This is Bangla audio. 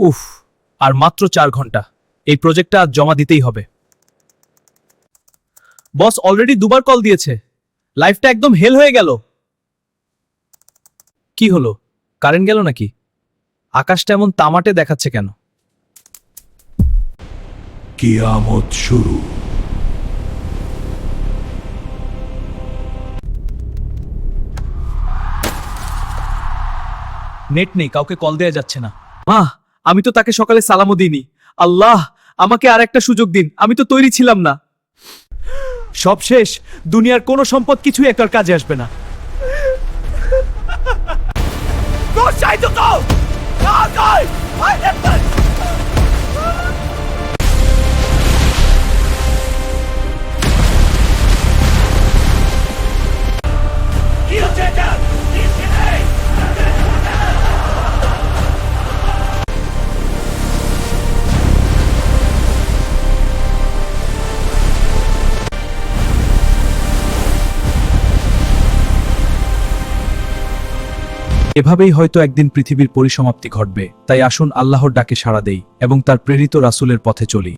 উফ, আর মাত্র 4 ঘন্টা। এই প্রজেক্টটা আজ জমা দিতেই হবে। বস অলরেডি দুবার কল দিয়েছে। লাইফটা একদম হেল হয়ে গেল। কি হলো, কারেন্ট গেল নাকি? আকাশটা এমন তামাটে দেখাচ্ছে কেন? কিয়ামত শুরু। নেট নেই, কাউকে কল দেয়া যাচ্ছে না। মা, আমি তো তাকে সকালে সালামও দিইনি। আল্লাহ, আমাকে আর একটা সুযোগ দিন, আমি তো তৈরি ছিলাম না। সব শেষ, দুনিয়ার কোনো সম্পদ কিছুই একটার কাজে আসবে না। এভাবেই হয়তো একদিন পৃথিবীর পরিসমাপ্তি ঘটবে। তাই আসুন আল্লাহর ডাকে সাড়া দেই এবং তার প্রেরিত রাসূলের পথে চলি।